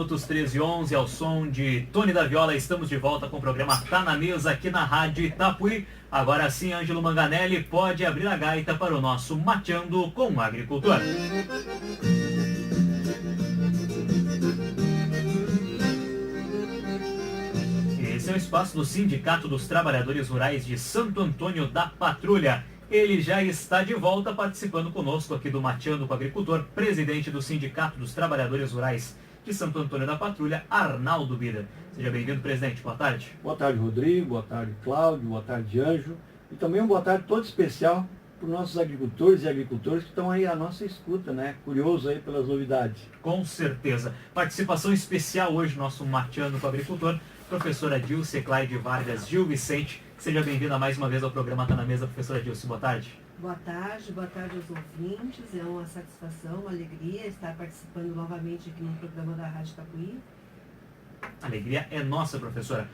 minutos, 13h11, ao som de Tony da Viola. Estamos de volta com o programa Tá na Mesa aqui na Rádio Itapuí. Agora sim, Ângelo Manganelli pode abrir a gaita para o nosso Mateando com o Agricultor. Esse é o espaço do Sindicato dos Trabalhadores Rurais de Santo Antônio da Patrulha. Ele já está de volta participando conosco aqui do Mateando com o Agricultor, presidente do Sindicato dos Trabalhadores Rurais de Santo Antônio da Patrulha, Arnaldo Bider. Seja bem-vindo, presidente. Boa tarde. Boa tarde, Rodrigo. Boa tarde, Cláudio. Boa tarde, Ângelo. E também uma boa tarde todo especial para os nossos agricultores e agricultoras que estão aí à nossa escuta, né? Curioso aí pelas novidades. Com certeza. Participação especial hoje no nosso Mateando com o Agricultor, professora Dilce Clyde Vargas Gil Vicente. Seja bem-vinda mais uma vez ao programa Tá na Mesa, professora Dilce. Boa tarde. Boa tarde aos ouvintes. É uma satisfação, uma alegria estar participando novamente aqui no programa da Rádio Itapuí. A alegria é nossa, professora.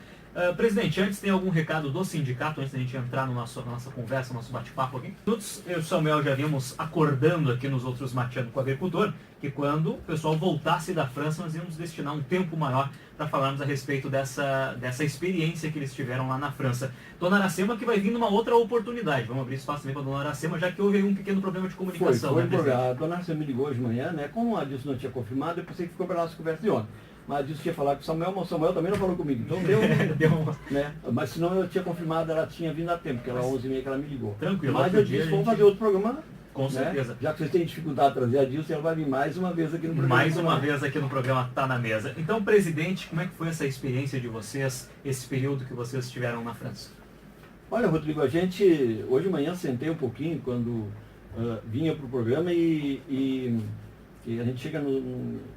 Presidente, antes tem algum recado do sindicato, antes da gente entrar na nossa conversa, no nosso bate-papo aqui? Todos, eu e o Samuel já vimos acordando aqui nos outros Mateando com o Agricultor, que quando o pessoal voltasse da França, nós íamos destinar um tempo maior para falarmos a respeito dessa experiência que eles tiveram lá na França. Dona Aracema, que vai vir numa outra oportunidade. Vamos abrir espaço também para a Dona Aracema, já que houve aí um pequeno problema de comunicação. A Dona Aracema me ligou hoje de manhã, né? Como a Dilce não tinha confirmado, eu pensei que ficou para a nossa conversa de ontem. Mas a Dilce tinha falado com o Samuel, mas o Samuel também não falou comigo. Então deu né? Mas senão eu tinha confirmado, ela tinha vindo a tempo, porque era 11h30 que ela me ligou. Tranquilo. Mas eu disse, vamos fazer outro programa. Com certeza. Já que vocês têm dificuldade de trazer a Dilce, ela vai vir mais uma vez aqui no programa. Mais uma vez aqui no programa Tá na Mesa. Então, presidente, como é que foi essa experiência de vocês, esse período que vocês estiveram na França? Olha, Rodrigo, a gente, hoje de manhã sentei um pouquinho quando vinha para o programa e a gente chega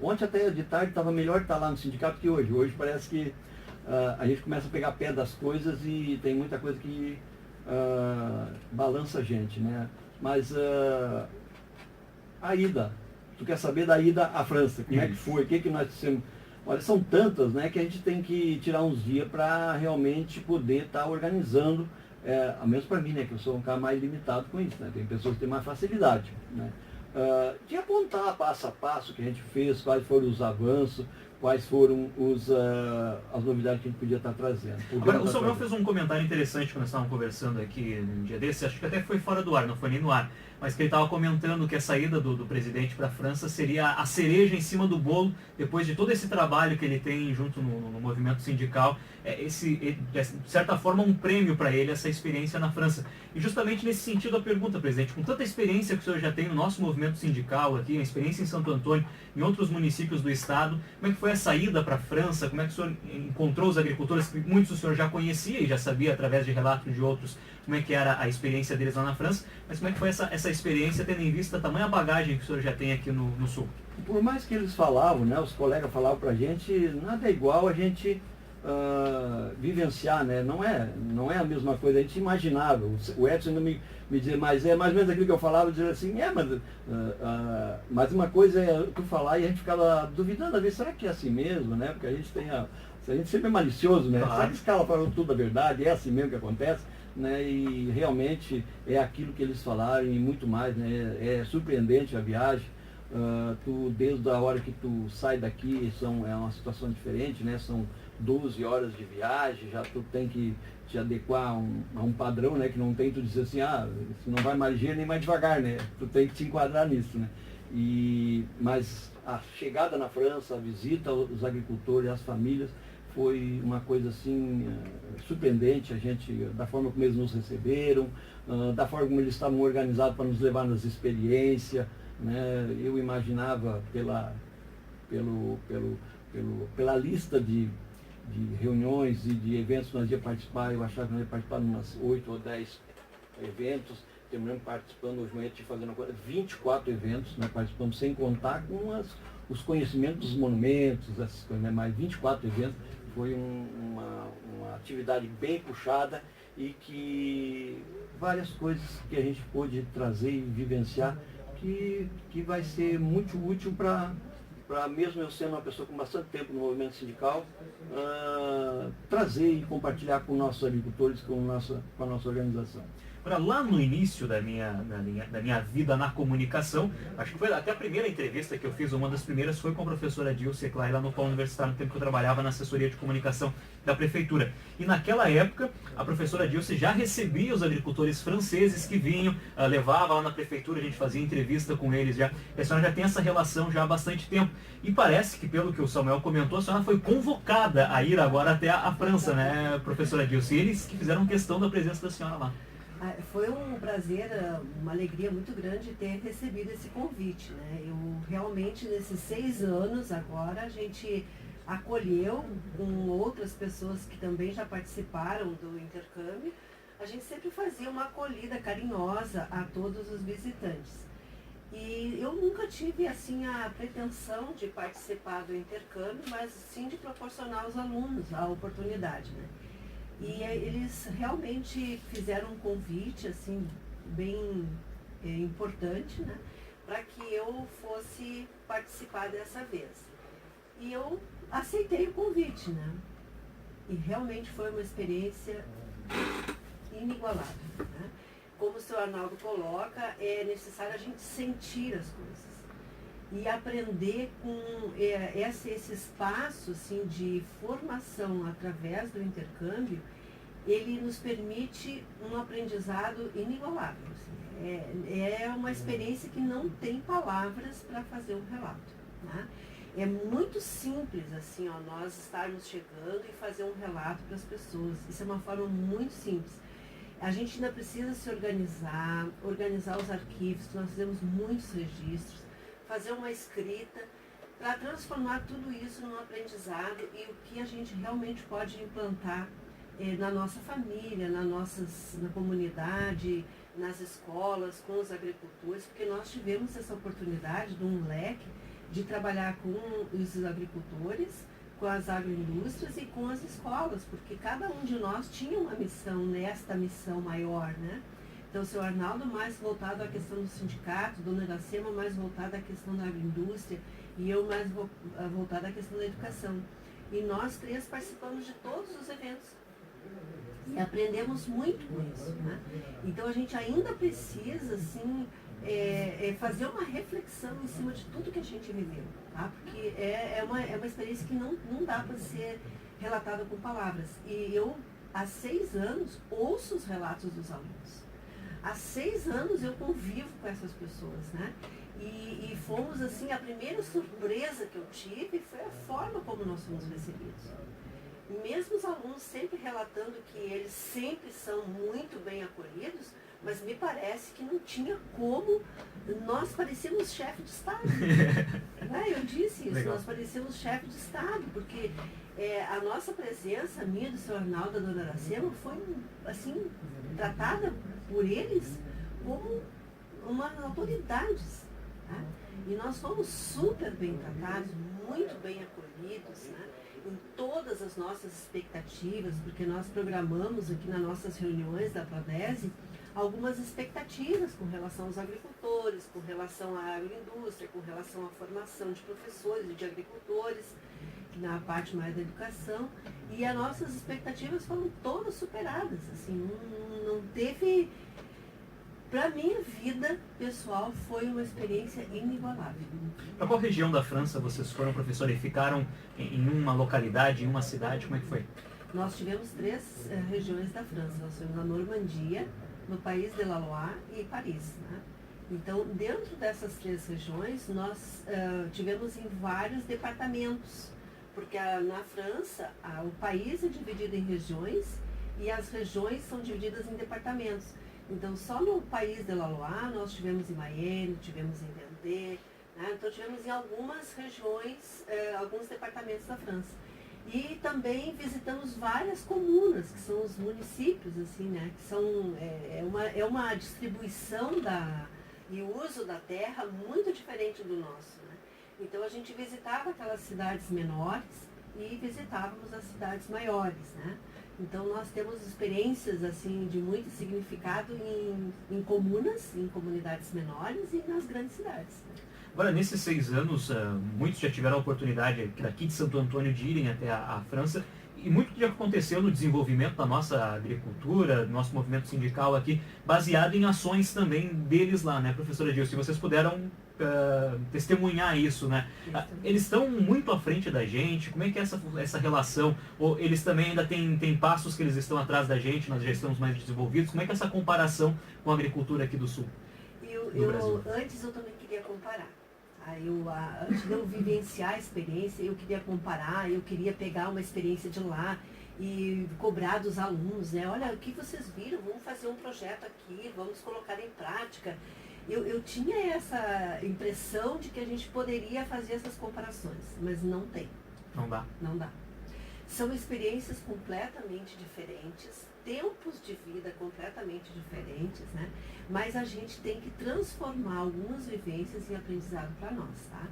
ontem até de tarde estava melhor estar lá no sindicato que hoje. Hoje parece que a gente começa a pegar pé das coisas e tem muita coisa que balança a gente, né? Mas a ida, tu quer saber da ida à França, como é que foi, o que nós dissemos? Olha, são tantas, né, que a gente tem que tirar uns dias para realmente poder estar organizando, ao menos para mim, né, que eu sou um cara mais limitado com isso, né? Tem pessoas que têm mais facilidade, né? De apontar passo a passo o que a gente fez, quais foram os avanços, quais foram as novidades que a gente podia estar trazendo. Agora, o Samuel fez um comentário interessante quando nós estávamos conversando aqui um dia desse, acho que até foi fora do ar, não foi nem no ar, mas que ele estava comentando que a saída do presidente para a França seria a cereja em cima do bolo, depois de todo esse trabalho que ele tem junto no movimento sindical, de certa forma um prêmio para ele essa experiência na França. E justamente nesse sentido a pergunta, presidente, com tanta experiência que o senhor já tem no nosso movimento sindical aqui, a experiência em Santo Antônio, em outros municípios do estado, como é que foi a saída para a França, como é que o senhor encontrou os agricultores, que muitos o senhor já conhecia e já sabia através de relatos de outros, como é que era a experiência deles lá na França, mas como é que foi essa experiência, tendo em vista a tamanha bagagem que o senhor já tem aqui no Sul? Por mais que eles falavam, né, os colegas falavam pra gente, nada é igual a gente vivenciar, né? Não é a mesma coisa, a gente imaginava. O Edson ainda me dizia, mas é mais ou menos aquilo que eu falava, dizia assim, mas uma coisa é tu falar e a gente ficava duvidando, às vezes, será que é assim mesmo, né? Porque a gente sempre é malicioso, né? Claro. Será que esse cara falou tudo a verdade? É assim mesmo que acontece? Né? E realmente é aquilo que eles falaram e muito mais, né? É surpreendente a viagem. Desde a hora que tu sai daqui é uma situação diferente, né? São 12 horas de viagem, já tu tem que te adequar a um padrão, né? Que não tem tu dizer assim, não vai mais ligeiro nem mais devagar, né? Tu tem que te enquadrar nisso, né? Mas a chegada na França, a visita aos agricultores, às famílias, foi uma coisa assim surpreendente, da forma como eles nos receberam, da forma como eles estavam organizados para nos levar nas experiências, né? Eu imaginava pela lista de reuniões e de eventos que nós ia participar, eu achava que nós ia participar de umas 8 ou 10 eventos, terminamos participando, hoje de manhã fazendo 24 eventos, né? Participamos sem contar com os conhecimentos dos monumentos, essas coisas, né? Mais 24 eventos, foi uma atividade bem puxada e que várias coisas que a gente pôde trazer e vivenciar que vai ser muito útil para mesmo eu sendo uma pessoa com bastante tempo no movimento sindical, trazer e compartilhar com nossos agricultores, com a nossa organização. Agora, lá no início da minha vida na comunicação, acho que foi até a primeira entrevista que eu fiz, uma das primeiras foi com a professora Dilce Clay, lá no Polo Universitário, no tempo que eu trabalhava na assessoria de comunicação da prefeitura. E naquela época, a professora Dilce já recebia os agricultores franceses que vinham, levava lá na prefeitura, a gente fazia entrevista com eles já. E a senhora já tem essa relação já há bastante tempo. E parece que, pelo que o Samuel comentou, a senhora foi convocada a ir agora até a França, né, professora Dilce? E eles que fizeram questão da presença da senhora lá. Foi um prazer, uma alegria muito grande ter recebido esse convite, né? Eu realmente, nesses 6 anos agora, a gente acolheu com outras pessoas que também já participaram do intercâmbio. A gente sempre fazia uma acolhida carinhosa a todos os visitantes. E eu nunca tive, assim, a pretensão de participar do intercâmbio, mas sim de proporcionar aos alunos a oportunidade, né? E eles realmente fizeram um convite, assim, bem importante, né, para que eu fosse participar dessa vez. E eu aceitei o convite, né, e realmente foi uma experiência inigualável, né? Como o senhor Arnaldo coloca, é necessário a gente sentir as coisas e aprender com esse espaço, assim, de formação através do intercâmbio. Ele nos permite um aprendizado inigualável. Assim. É uma experiência que não tem palavras para fazer um relato, né? É muito simples, assim, ó, nós estarmos chegando e fazer um relato para as pessoas. Isso é uma forma muito simples. A gente ainda precisa se organizar os arquivos, nós fizemos muitos registros, fazer uma escrita para transformar tudo isso num aprendizado e o que a gente realmente pode implantar na nossa família, na comunidade, nas escolas, com os agricultores, porque nós tivemos essa oportunidade de um leque de trabalhar com os agricultores, com as agroindústrias e com as escolas, porque cada um de nós tinha uma missão nesta missão maior, né? Então, o seu Arnaldo mais voltado à questão do sindicato, Dona Iracema mais voltada à questão da agroindústria e eu mais voltada à questão da educação. E nós 3 participamos de todos os eventos. E aprendemos muito com isso, né? Então, a gente ainda precisa, assim, fazer uma reflexão em cima de tudo que a gente viveu, tá? Porque é uma experiência que não dá para ser relatada com palavras. E eu, há 6 anos, ouço os relatos dos alunos. Há 6 anos eu convivo com essas pessoas, né? E fomos, assim, a primeira surpresa que eu tive foi a forma como nós fomos recebidos. Mesmo os alunos sempre relatando que eles sempre são muito bem acolhidos, mas me parece que não tinha como, nós parecíamos chefe de Estado. Né? Eu disse isso, nós parecíamos chefe de Estado, porque a nossa presença, minha, do seu Arnaldo, da Dona Iracema, foi, assim, tratada por eles como umas autoridades. Tá? E nós fomos super bem tratados, muito bem acolhidos, né? Em todas as nossas expectativas, porque nós programamos aqui nas nossas reuniões da Prodese algumas expectativas com relação aos agricultores, com relação à agroindústria, com relação à formação de professores e de agricultores, na parte mais da educação, e as nossas expectativas foram todas superadas, assim, não teve... Para minha vida pessoal foi uma experiência inigualável. Para qual região da França vocês foram, professora, e ficaram em uma localidade, em uma cidade? Como é que foi? Nós tivemos 3 regiões da França. Nós fomos na Normandia, no País de la Loire e Paris, né? Então, dentro dessas 3 regiões, nós tivemos em vários departamentos, porque na França o país é dividido em regiões e as regiões são divididas em departamentos. Então, só no País de la Loire nós tivemos em Mayenne, tivemos em Vendée, né? Então tivemos em algumas regiões, alguns departamentos da França. E também visitamos várias comunas, que são os municípios, assim, né? Que são, uma distribuição e uso da terra muito diferente do nosso, né? Então a gente visitava aquelas cidades menores e visitávamos as cidades maiores, né? Então nós temos experiências, assim, de muito significado em comunas, em comunidades menores e nas grandes cidades, né? Agora, nesses 6 anos, muitos já tiveram a oportunidade daqui de Santo Antônio de irem até a França. e muito que aconteceu no desenvolvimento da nossa agricultura, do nosso movimento sindical aqui, baseado em ações também deles lá, né, professora Dilce? Se vocês puderam testemunhar isso, né? Eles estão muito à frente da gente, como é que é essa relação? Ou eles também ainda têm passos que eles estão atrás da gente, nós já estamos mais desenvolvidos? Como é que é essa comparação com a agricultura aqui do Sul? Antes eu também queria comparar. Antes de eu vivenciar a experiência, eu queria comparar, eu queria pegar uma experiência de lá e cobrar dos alunos, né? Olha, o que vocês viram? Vamos fazer um projeto aqui, vamos colocar em prática. Eu tinha essa impressão de que a gente poderia fazer essas comparações, mas não tem. Não dá. Não dá. São experiências completamente diferentes, tempos de vida completamente diferentes, né? Mas a gente tem que transformar algumas vivências em aprendizado para nós, tá?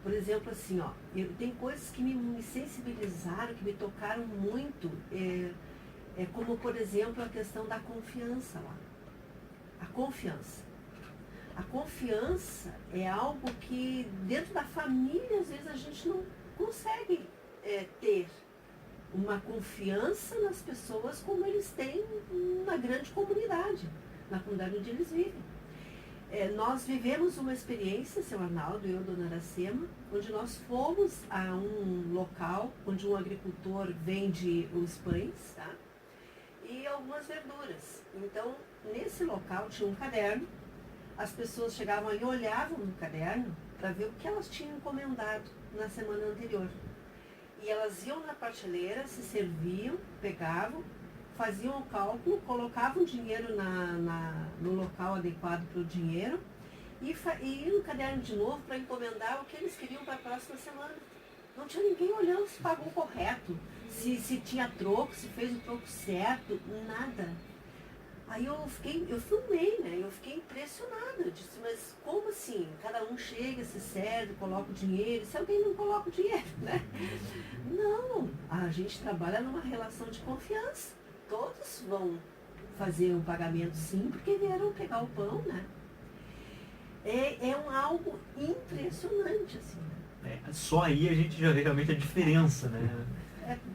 Por exemplo, assim, ó, tem coisas que me sensibilizaram, que me tocaram muito, como, por exemplo, a questão da confiança lá. A confiança. A confiança é algo que dentro da família, às vezes, a gente não consegue ter uma confiança nas pessoas como eles têm na grande comunidade, na comunidade onde eles vivem. Nós vivemos uma experiência, seu Arnaldo e eu, dona Aracema, onde nós fomos a um local onde um agricultor vende os pães, tá? E algumas verduras. Então, nesse local tinha um caderno, as pessoas chegavam e olhavam no caderno para ver o que elas tinham encomendado na semana anterior. E elas iam na prateleira, se serviam, pegavam, faziam o cálculo, colocavam o dinheiro no local adequado para o dinheiro e iam no caderno de novo para encomendar o que eles queriam para a próxima semana. Não tinha ninguém olhando se pagou correto, se tinha troco, se fez o troco certo, nada. Aí eu filmei, né? Eu fiquei impressionada. Eu disse, mas como assim? Cada um chega, se serve, coloca o dinheiro. Se alguém não coloca o dinheiro, né? Não, a gente trabalha numa relação de confiança. Todos vão fazer um pagamento sim, porque vieram pegar o pão, né? Algo impressionante, assim. Só aí a gente já vê realmente a diferença, né?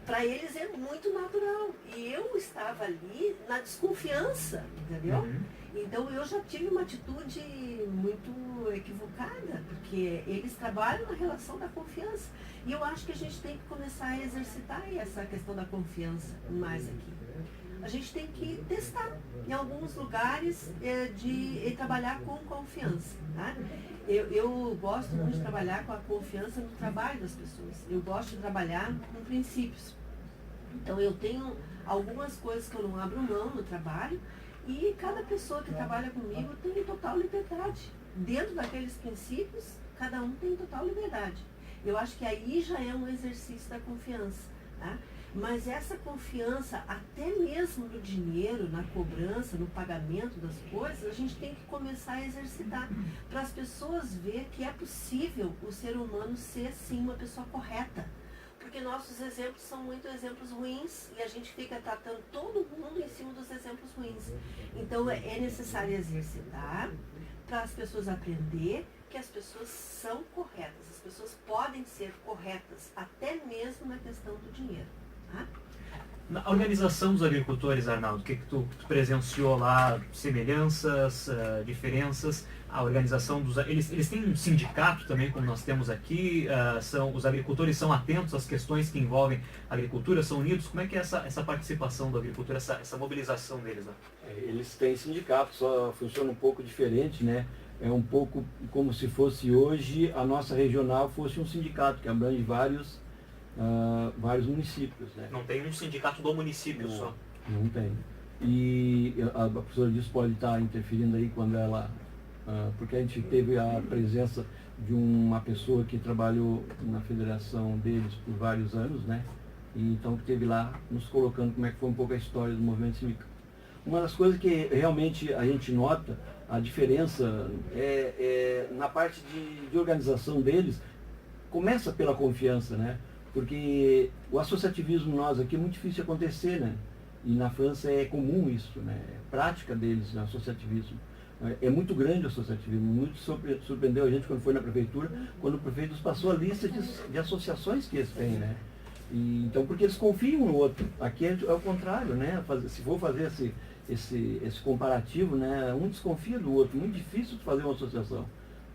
Para eles é muito natural. E eu estava ali na desconfiança, entendeu? Uhum. Então eu já tive uma atitude muito equivocada, porque eles trabalham na relação da confiança. E eu acho que a gente tem que começar a exercitar essa questão da confiança mais aqui. A gente tem que testar em alguns lugares de trabalhar com confiança, tá? Eu gosto muito de trabalhar com a confiança no trabalho das pessoas. Eu gosto de trabalhar com princípios. Então eu tenho algumas coisas que eu não abro mão no trabalho e cada pessoa que trabalha comigo tem total liberdade. Dentro daqueles princípios, cada um tem total liberdade. Eu acho que aí já é um exercício da confiança, tá? Mas essa confiança, até mesmo no dinheiro, na cobrança, no pagamento das coisas, a gente tem que começar a exercitar para as pessoas verem que é possível o ser humano ser, sim, uma pessoa correta. Porque nossos exemplos são muito exemplos ruins e a gente fica tratando todo mundo em cima dos exemplos ruins. Então, é necessário exercitar para as pessoas aprender que as pessoas são corretas. As pessoas podem ser corretas, até mesmo na questão do dinheiro. Na organização dos agricultores, Arnaldo, o que tu presenciou lá? Semelhanças, diferenças? A organização dos... Eles têm um sindicato também, como nós temos aqui? Os agricultores são atentos às questões que envolvem a agricultura? São unidos? Como é que é essa participação do agricultor, essa mobilização deles lá? Eles têm sindicato, só funciona um pouco diferente, né? É um pouco como se fosse hoje a nossa regional fosse um sindicato que abrange vários municípios, né? Não tem um sindicato do município só? Não tem. E a professora disso pode estar interferindo aí quando ela... porque a gente teve a presença de uma pessoa que trabalhou na federação deles por vários anos, né? E então que esteve lá nos colocando como é que foi um pouco a história do movimento sindical. Uma das coisas que realmente a gente nota, a diferença na parte de organização deles, começa pela confiança, né? Porque o associativismo nós aqui é muito difícil de acontecer, né? E na França é comum isso, né? É prática deles, né? Associativismo. É muito grande o associativismo, muito surpreendeu a gente quando foi na prefeitura, quando o prefeito nos passou a lista de associações que eles têm, né? Então, porque eles confiam no outro. Aqui é o contrário, né? Se for fazer esse comparativo, né? Um desconfia do outro. Muito difícil de fazer uma associação.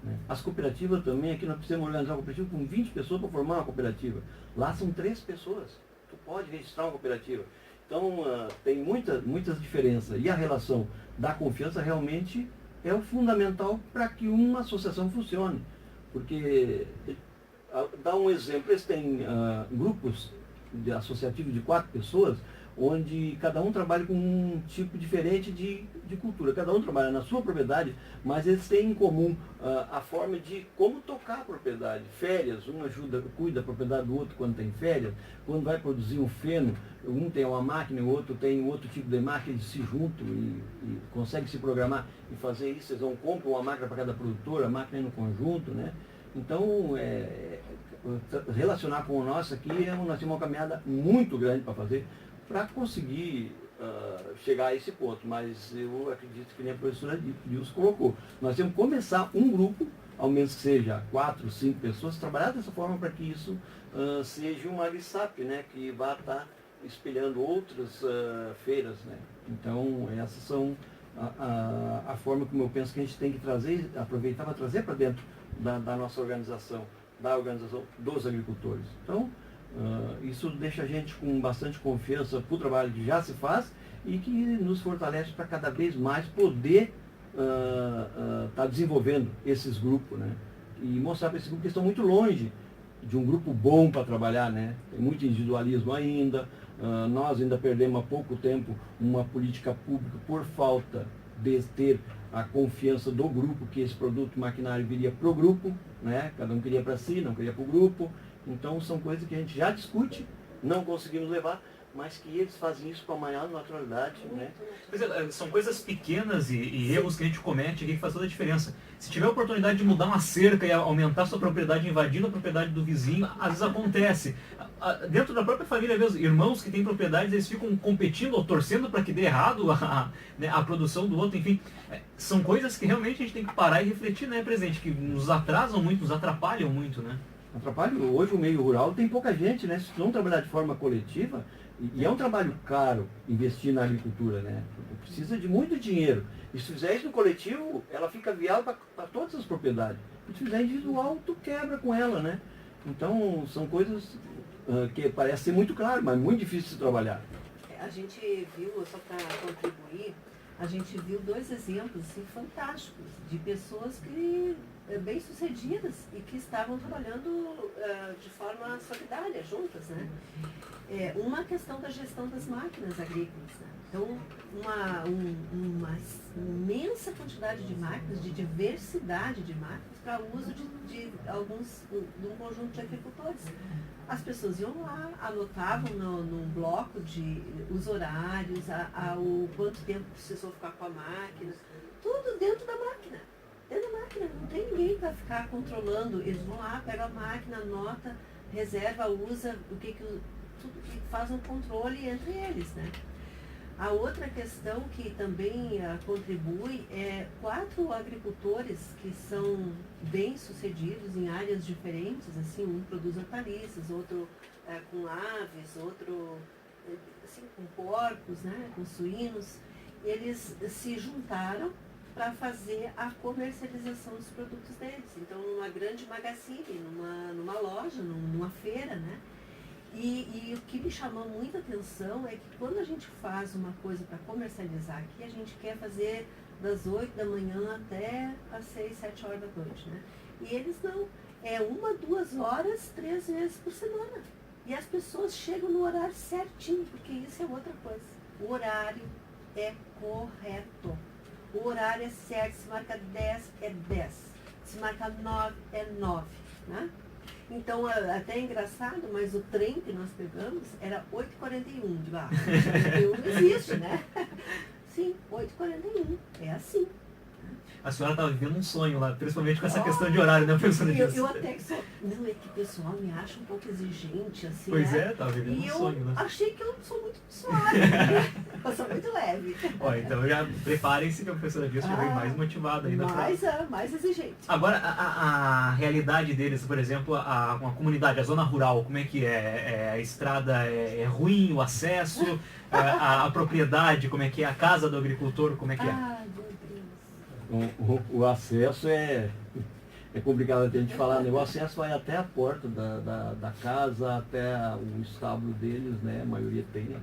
Né? As cooperativas também, aqui nós precisamos organizar uma cooperativa com 20 pessoas para formar uma cooperativa. Lá são 3 pessoas. Tu pode registrar uma cooperativa. Então, tem muitas diferenças. E a relação da confiança realmente é o fundamental para que uma associação funcione. Porque, dá um exemplo, eles têm grupos associativos de 4 pessoas, onde cada um trabalha com um tipo diferente de cultura. Cada um trabalha na sua propriedade, mas eles têm em comum a forma de como tocar a propriedade. Férias, um cuida da propriedade do outro quando tem férias. Quando vai produzir um feno, um tem uma máquina, o outro tem outro tipo de máquina, eles se juntam e conseguem se programar e fazer isso. Eles compram uma máquina para cada produtor, a máquina é no conjunto, né? Então, relacionar com o nosso aqui, nós temos uma caminhada muito grande para fazer, para conseguir chegar a esse ponto. Mas eu acredito que nem a professora Dilson colocou. Nós temos que começar um grupo, ao menos que seja 4, 5 pessoas, trabalhar dessa forma para que isso seja uma AgriSap, né, que vá estar espelhando outras feiras. Né? Então, essas são a forma como eu penso que a gente tem que trazer, aproveitar para trazer para dentro da nossa organização, da organização dos agricultores. Então, isso deixa a gente com bastante confiança para o trabalho que já se faz e que nos fortalece para cada vez mais poder estar desenvolvendo esses grupos, né? E mostrar para esses grupos que estão muito longe de um grupo bom para trabalhar, né? Tem muito individualismo ainda, nós ainda perdemos há pouco tempo uma política pública por falta de ter a confiança do grupo, que esse produto maquinário viria para o grupo, né? Cada um queria para si, não queria para o grupo. Então são coisas que a gente já discute, não conseguimos levar, mas que eles fazem isso com a maior naturalidade. Né? Pois é, são coisas pequenas e erros que a gente comete aqui que faz toda a diferença. Se tiver a oportunidade de mudar uma cerca e aumentar sua propriedade invadindo a propriedade do vizinho, às vezes acontece. Dentro da própria família mesmo, irmãos que têm propriedades, eles ficam competindo ou torcendo para que dê errado a produção do outro, enfim. São coisas que realmente a gente tem que parar e refletir, né, presidente, que nos atrasam muito, nos atrapalham muito, né? Atrapalho. Hoje o meio rural tem pouca gente, né? Se não trabalhar de forma coletiva, e é um trabalho caro investir na agricultura, né? Precisa de muito dinheiro. E se fizer isso no coletivo, ela fica viável para todas as propriedades. Se fizer individual, tu quebra com ela, né? Então, são coisas que parece ser muito claro, mas muito difícil de trabalhar. A gente viu, só para contribuir, a gente viu 2 exemplos assim, fantásticos de pessoas que bem sucedidas e que estavam trabalhando de forma solidária, juntas, né? Uma questão da gestão das máquinas agrícolas, né? Então, uma imensa quantidade de máquinas, de diversidade de máquinas para uso de um conjunto de agricultores. As pessoas iam lá, anotavam num bloco os horários, o quanto tempo precisou ficar com a máquina, tudo dentro da máquina. Dentro da máquina, não tem ninguém para ficar controlando. Eles vão lá, pegam a máquina, anota, reserva, usa, tudo que faz um controle entre eles, né? A outra questão que também contribui é 4 agricultores que são bem-sucedidos em áreas diferentes, assim, um produz hortaliças, outro com aves, outro assim, com porcos, né, com suínos. Eles se juntaram para fazer a comercialização dos produtos deles. Então, numa grande magazine, numa loja, numa feira, né? E o que me chamou muita atenção é que quando a gente faz uma coisa para comercializar aqui, a gente quer fazer das 8 da manhã até as 6, 7 horas da noite, né? E eles não. É 1, 2 horas, 3 vezes por semana. E as pessoas chegam no horário certinho, porque isso é outra coisa. O horário é correto. O horário é certo. Se marca 10, é 10. Se marca 9, é 9, né? Então, até é engraçado, mas o trem que nós pegamos era 8h41 de barra. 8h41 não existe, né? Sim, 8h41. É assim. A senhora estava vivendo um sonho lá, principalmente com essa questão de horário, né, professora? Eu até que só... Não, é que o pessoal me acha um pouco exigente, assim, Pois né? estava vivendo um sonho, né? Achei que eu sou muito suave. Eu sou muito leve. Ó, então já preparem-se que a professora Dilson já vem mais motivada ainda. Mais exigente. Agora, a realidade deles, por exemplo, uma comunidade, a zona rural, como é que é? A estrada é ruim, o acesso, a propriedade, como é que é? A casa do agricultor, como é que é? Ai, meu Deus. O acesso é complicado até a gente falar, né? O acesso vai até a porta da casa, até o estábulo deles, né? A maioria tem, né?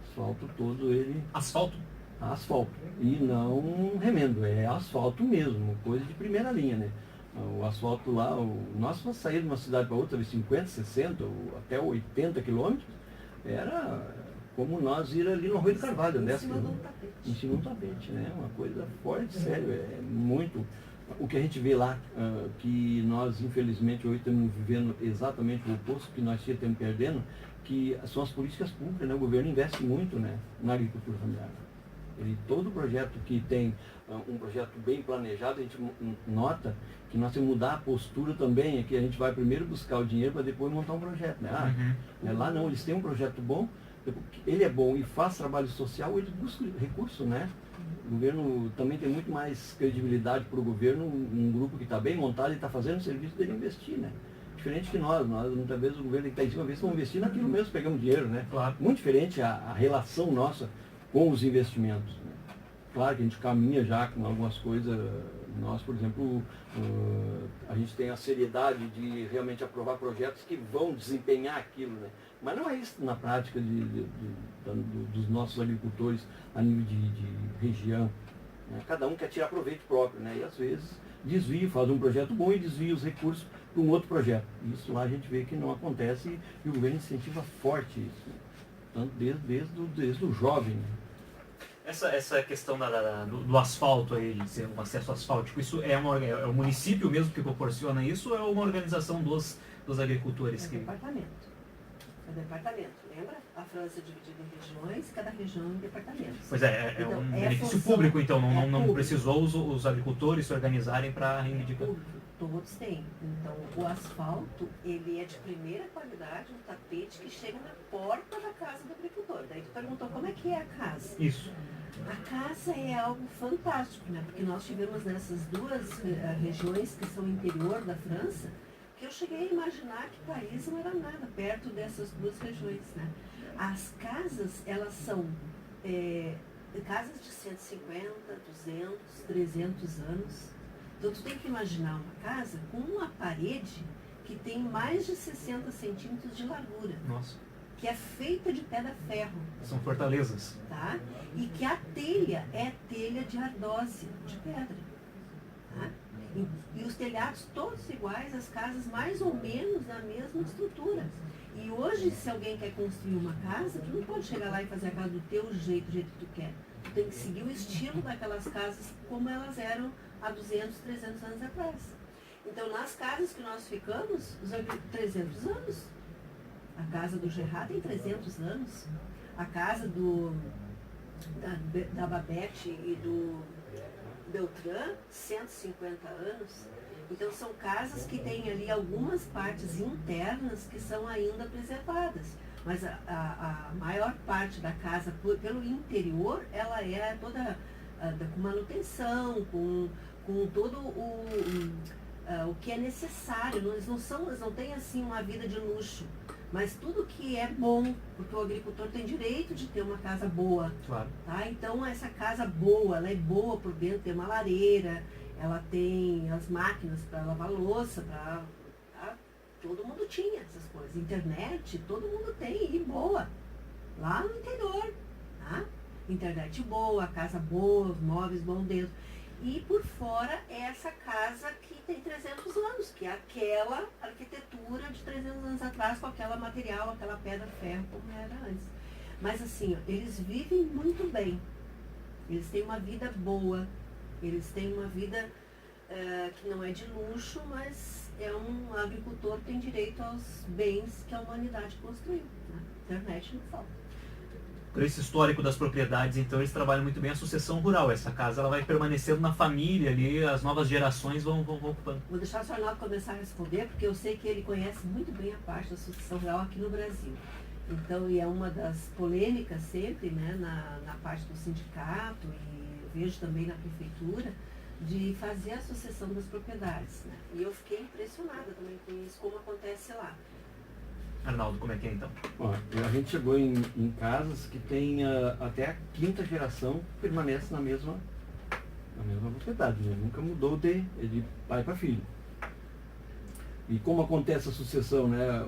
Asfalto todo ele. Asfalto? Asfalto. E não remendo, é asfalto mesmo, coisa de primeira linha, né? O asfalto lá, nós para sair de uma cidade para outra, de 50, 60, ou até 80 quilômetros, era como nós ir ali no Arroio do Carvalho, né? Em cima de um tapete. Em cima de um tapete, né? Uma coisa fora de sério, é muito. O que a gente vê lá, que nós infelizmente hoje estamos vivendo exatamente o oposto que nós estamos perdendo, que são as políticas públicas, né? O governo investe muito, né, na agricultura familiar. Todo projeto que tem um projeto bem planejado, a gente nota que nós temos que mudar a postura também, é que a gente vai primeiro buscar o dinheiro para depois montar um projeto, né? Lá não, eles têm um projeto bom, ele é bom e faz trabalho social, eles buscam recurso, né? O governo também tem muito mais credibilidade para o governo, um grupo que está bem montado e está fazendo o serviço dele investir, né? Diferente que nós muitas vezes o governo que está em cima, vamos investir naquilo mesmo, pegamos dinheiro, né? Claro. Muito diferente a relação nossa com os investimentos, né? Claro que a gente caminha já com algumas coisas, nós, por exemplo, a gente tem a seriedade de realmente aprovar projetos que vão desempenhar aquilo, né? Mas não é isso na prática dos nossos agricultores a nível de região, né? Cada um quer tirar proveito próprio, né? E às vezes desvia, faz um projeto bom e desvia os recursos para um outro projeto. Isso lá a gente vê que não acontece e o governo incentiva forte isso, né? Tanto desde o jovem, né? Essa questão do asfalto aí, de ser um acesso asfáltico, isso é o município mesmo que proporciona isso ou é uma organização dos agricultores? É o departamento. É o departamento. Lembra? A França é dividida em regiões, cada região em departamentos. Pois é Então, um benefício público, então, não público. Precisou os agricultores se organizarem para reivindicar. Todos têm. Então, o asfalto, ele é de primeira qualidade, um tapete que chega na porta da casa do agricultor. Daí tu perguntou como é que é a casa. Isso. A casa é algo fantástico, né? Porque nós tivemos nessas duas regiões que são interior da França, que eu cheguei a imaginar que Paris não era nada perto dessas duas regiões, né? As casas, elas são casas de 150, 200, 300 anos. Então, tu tem que imaginar uma casa com uma parede que tem mais de 60 centímetros de largura. Nossa. Que é feita de pedra-ferro. São fortalezas. Tá? E que a telha é telha de ardósia, de pedra. Tá? E os telhados todos iguais, as casas mais ou menos na mesma estrutura. E hoje, se alguém quer construir uma casa, tu não pode chegar lá e fazer a casa do teu jeito, do jeito que tu quer. Tu tem que seguir o estilo daquelas casas como elas eram há 200, 300 anos atrás. Então, nas casas que nós ficamos, 300 anos. A casa do Gerard tem 300 anos. A casa da Babette e do Beltrán, 150 anos. Então, são casas que têm ali algumas partes internas que são ainda preservadas. Mas a maior parte da casa, pelo interior, ela é toda com manutenção, com todo o que é necessário. Eles não têm assim uma vida de luxo, mas tudo que é bom, porque o agricultor tem direito de ter uma casa boa. Claro. Tá? Então essa casa boa, ela é boa por dentro, tem uma lareira, ela tem as máquinas para lavar louça, tá? Todo mundo tinha essas coisas. Internet, todo mundo tem, e boa. Lá no interior. Tá? Internet boa, casa boa, os móveis bons dentro. E por fora é essa casa que tem 300 anos, que é aquela arquitetura de 300 anos atrás, com aquela material, aquela pedra-ferro, como era antes. Mas assim, ó, eles vivem muito bem. Eles têm uma vida boa. Eles têm uma vida que não é de luxo, mas é um agricultor que tem direito aos bens que a humanidade construiu. Né? Internet não falta. Por esse histórico das propriedades, então, eles trabalham muito bem a sucessão rural. Essa casa ela vai permanecendo na família ali, as novas gerações vão ocupando. Vou deixar o Sr. Arnaldo começar a responder, porque eu sei que ele conhece muito bem a parte da sucessão rural aqui no Brasil. Então, e é uma das polêmicas sempre, né, na parte do sindicato, e eu vejo também na prefeitura, de fazer a sucessão das propriedades, né? E eu fiquei impressionada também com isso, como acontece lá. Arnaldo, como é que é então? Ó, a gente chegou em casas que tem até a quinta geração permanece na mesma propriedade, né? Nunca mudou de pai para filho. E como acontece a sucessão, né?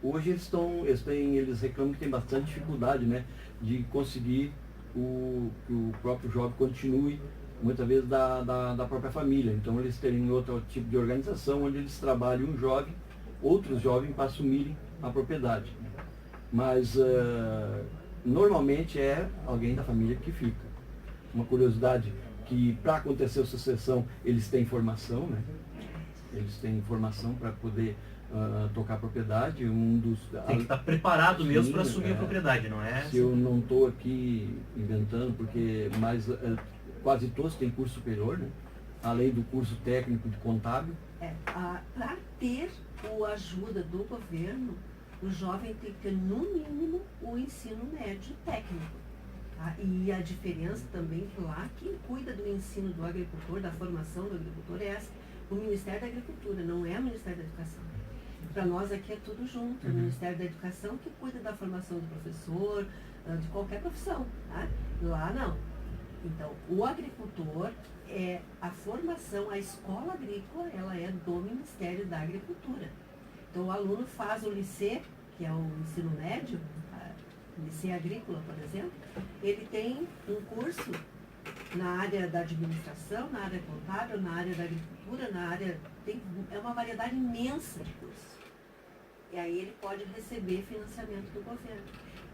Hoje eles reclamam que tem bastante dificuldade, né? De conseguir que o próprio jovem continue, muitas vezes, da própria família. Então eles terem outro tipo de organização, onde eles trabalham um jovem, outros jovens para assumirem a propriedade. Mas normalmente é alguém da família que fica. Uma curiosidade que para acontecer a sucessão eles têm formação, né? Eles têm formação para poder tocar a propriedade. Tem que estar preparado mesmo para Sim, assumir a propriedade, não é? Se eu não estou aqui inventando, porque quase todos têm curso superior, né? Além do curso técnico de contábil. Para ter a ajuda do governo, o jovem tem que ter, no mínimo, o ensino médio técnico. Tá? E a diferença também que lá, quem cuida do ensino do agricultor, da formação do agricultor, é o Ministério da Agricultura, não é o Ministério da Educação. Para nós aqui é tudo junto, o Ministério da Educação que cuida da formação do professor, de qualquer profissão. Tá? Lá não. Então, o agricultor, a formação, a escola agrícola, ela é do Ministério da Agricultura. Então, o aluno faz o liceu, que é o ensino médio, liceu agrícola, por exemplo, ele tem um curso na área da administração, na área contábil, na área da agricultura, é uma variedade imensa de cursos. E aí ele pode receber financiamento do governo.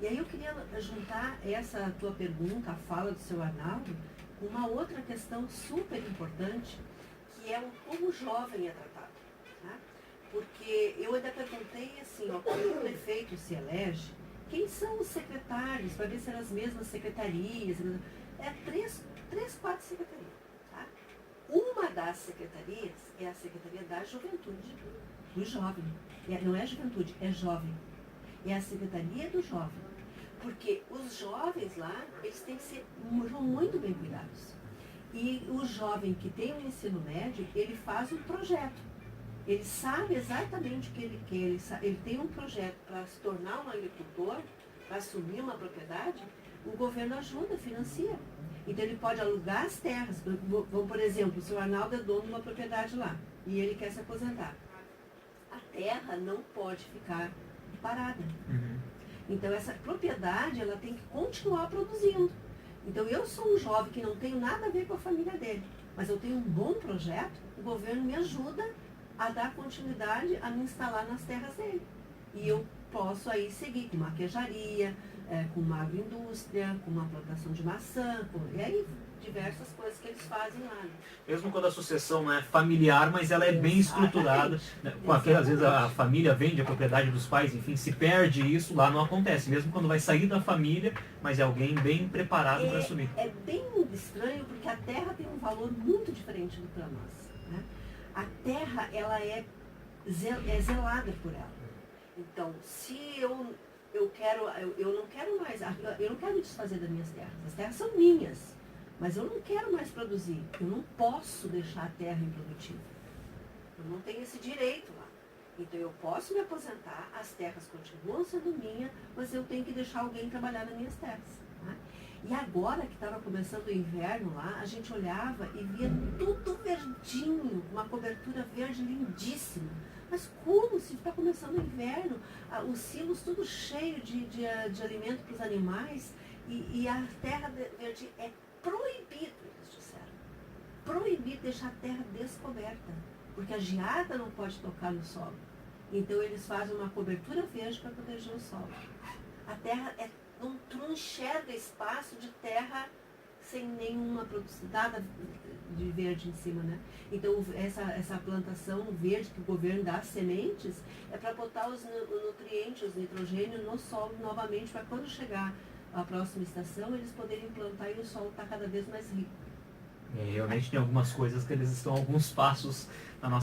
E aí eu queria juntar essa tua pergunta, a fala do seu Arnaldo, com uma outra questão super importante, que é como o jovem é tratado. Tá? Porque eu ainda perguntei assim, quando o prefeito se elege, quem são os secretários, para ver se eram as mesmas secretarias. Quatro secretarias. Tá? Uma das secretarias é a Secretaria da Juventude, do jovem. Não é juventude, é jovem. É a Secretaria do Jovem. Porque os jovens lá, eles têm que ser muito bem cuidados. E o jovem que tem o ensino médio, ele faz um projeto. Ele sabe exatamente o que ele quer. Ele tem um projeto para se tornar um agricultor, para assumir uma propriedade, o governo ajuda, financia. Então ele pode alugar as terras. Por exemplo, o seu Arnaldo é dono de uma propriedade lá e ele quer se aposentar. A terra não pode ficar parada. Então essa propriedade, ela tem que continuar produzindo. Então eu sou um jovem que não tenho nada a ver com a família dele, mas eu tenho um bom projeto, o governo me ajuda a dar continuidade, a me instalar nas terras dele. E eu posso aí seguir com uma queijaria, com uma agroindústria, com uma plantação de maçã, e aí diversas coisas que eles fazem lá. Né? Mesmo quando a sucessão não é familiar, mas ela é bem estruturada. Né? Às vezes a família vende a propriedade dos pais, enfim, se perde isso, lá não acontece. Mesmo quando vai sair da família, mas é alguém bem preparado para assumir. É bem estranho, porque a terra tem um valor muito diferente do que a nossa. Né? A terra, ela é zelada por ela. Então, se eu não quero mais, eu não quero me desfazer das minhas terras. As terras são minhas, mas eu não quero mais produzir. Eu não posso deixar a terra improdutiva. Eu não tenho esse direito lá. Então eu posso me aposentar, as terras continuam sendo minhas, mas eu tenho que deixar alguém trabalhar nas minhas terras. Né? E agora que estava começando o inverno lá, a gente olhava e via tudo verdinho, uma cobertura verde lindíssima. Mas como se está começando o inverno, os silos tudo cheio de alimento para os animais e a terra verde é proibido, eles disseram. Proibido deixar a terra descoberta, porque a geada não pode tocar no solo. Então eles fazem uma cobertura verde para proteger o solo. A terra tu não enxerga espaço de terra sem nenhuma produção, nada de verde em cima, né? Então essa plantação verde que o governo dá, as sementes, é para botar os nutrientes, os nitrogênio no solo novamente, para quando chegar a próxima estação, eles poderem plantar e o solo está cada vez mais rico. Realmente tem algumas coisas que eles estão alguns passos na nossa